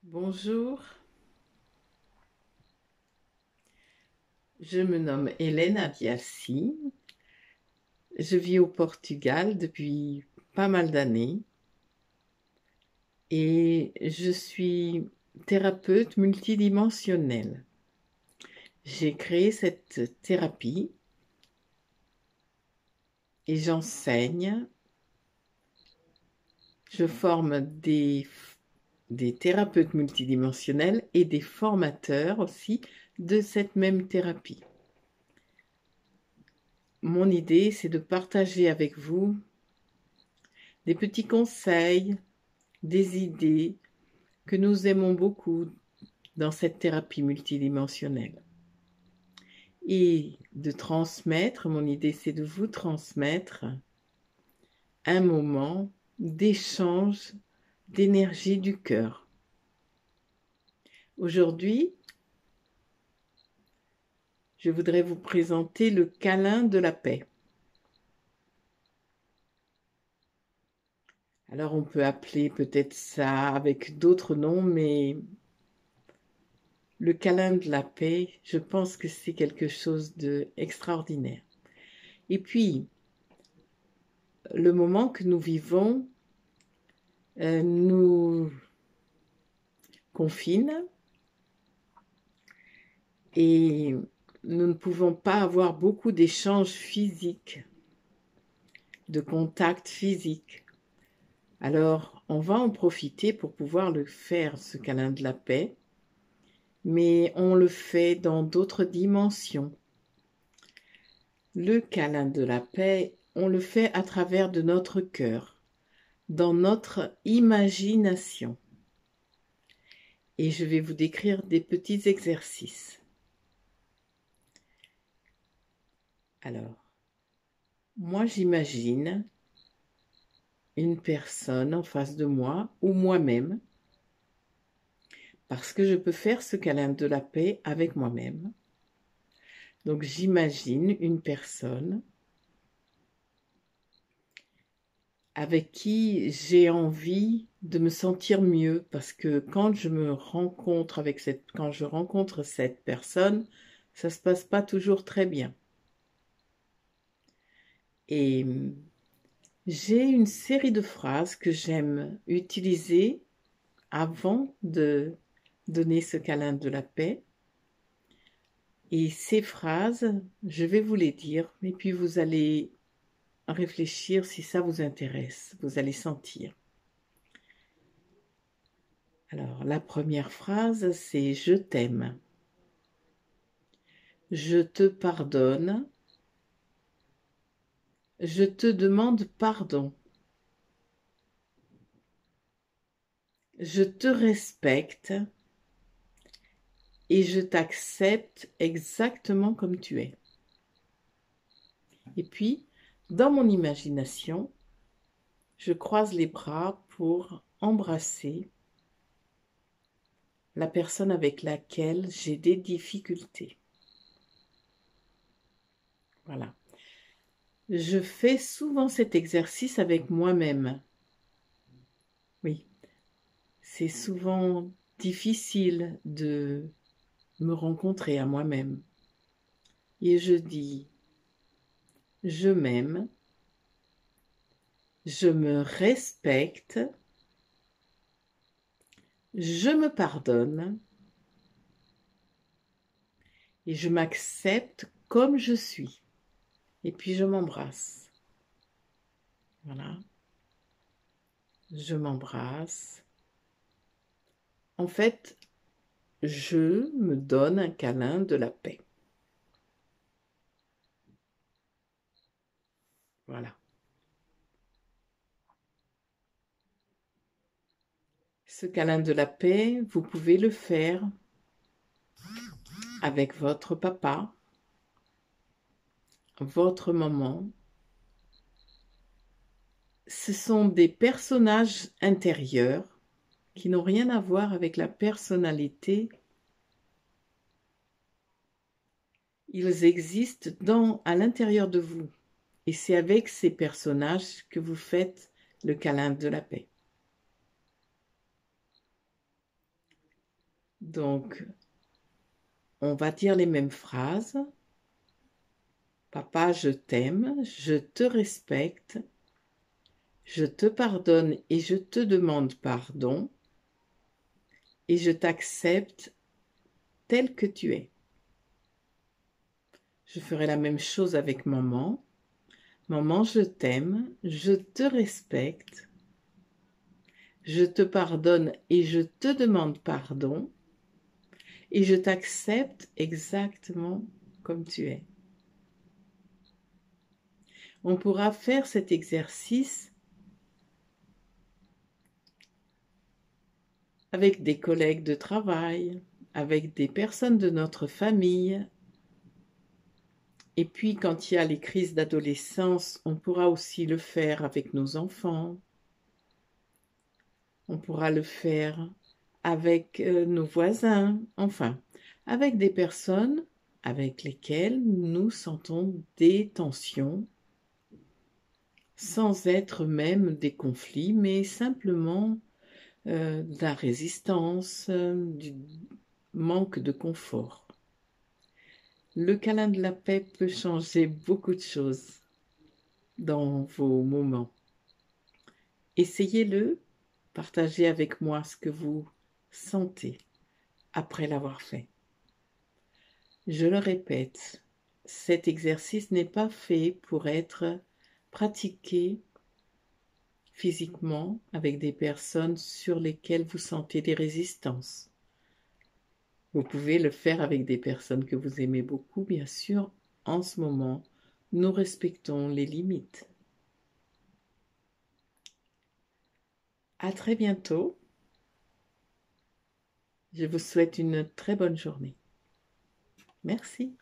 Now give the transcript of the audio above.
Bonjour, je me nomme Hélène Abiassi. Je vis au Portugal depuis pas mal d'années et je suis thérapeute multidimensionnelle. J'ai créé cette thérapie et j'enseigne. Je forme des thérapeutes multidimensionnels et des formateurs aussi de cette même thérapie. Mon idée, c'est de partager avec vous des petits conseils, des idées que nous aimons beaucoup dans cette thérapie multidimensionnelle. Et de transmettre, mon idée c'est de vous transmettre un moment d'échange d'énergie du cœur. Aujourd'hui, je voudrais vous présenter le câlin de la paix. Alors on peut appeler peut-être ça avec d'autres noms, mais le câlin de la paix, je pense que c'est quelque chose d'extraordinaire. Et puis, le moment que nous vivons nous confine et nous ne pouvons pas avoir beaucoup d'échanges physiques, de contacts physiques. Alors, on va en profiter pour pouvoir le faire, ce câlin de la paix, mais on le fait dans d'autres dimensions. Le câlin de la paix, on le fait à travers de notre cœur, dans notre imagination. Et je vais vous décrire des petits exercices. Alors, moi j'imagine une personne en face de moi ou moi-même, parce que je peux faire ce câlin de la paix avec moi-même. Donc j'imagine une personne avec qui j'ai envie de me sentir mieux, parce que quand je rencontre cette personne, ça se passe pas toujours très bien. Et j'ai une série de phrases que j'aime utiliser avant de donner ce câlin de la paix. Et ces phrases, je vais vous les dire, et puis vous allez réfléchir si ça vous intéresse, vous allez sentir. Alors, la première phrase, c'est « Je t'aime »,« Je te pardonne »,« Je te demande pardon »,« Je te respecte » et « Je t'accepte exactement comme tu es ». Et puis, dans mon imagination, je croise les bras pour embrasser la personne avec laquelle j'ai des difficultés. Voilà. Je fais souvent cet exercice avec moi-même. Oui, c'est souvent difficile de me rencontrer à moi-même. Et je dis, je m'aime, je me respecte, je me pardonne et je m'accepte comme je suis. Et puis je m'embrasse. Voilà. Je m'embrasse. En fait, je me donne un câlin de la paix. Voilà. Ce câlin de la paix, vous pouvez le faire avec votre papa, votre maman. Ce sont des personnages intérieurs qui n'ont rien à voir avec la personnalité. Ils existent à l'intérieur de vous. Et c'est avec ces personnages que vous faites le câlin de la paix. Donc, on va dire les mêmes phrases. Papa, je t'aime, je te respecte, je te pardonne et je te demande pardon et je t'accepte tel que tu es. Je ferai la même chose avec maman. Maman, je t'aime, je te respecte, je te pardonne et je te demande pardon et je t'accepte exactement comme tu es. On pourra faire cet exercice avec des collègues de travail, avec des personnes de notre famille. Et puis, quand il y a les crises d'adolescence, on pourra aussi le faire avec nos enfants. On pourra le faire avec nos voisins, enfin, avec des personnes avec lesquelles nous sentons des tensions, sans être même des conflits, mais simplement de la résistance, du manque de confort. Le câlin de la paix peut changer beaucoup de choses dans vos moments. Essayez-le, partagez avec moi ce que vous sentez après l'avoir fait. Je le répète, cet exercice n'est pas fait pour être pratiqué physiquement avec des personnes sur lesquelles vous sentez des résistances. Vous pouvez le faire avec des personnes que vous aimez beaucoup, bien sûr. En ce moment, nous respectons les limites. À très bientôt. Je vous souhaite une très bonne journée. Merci.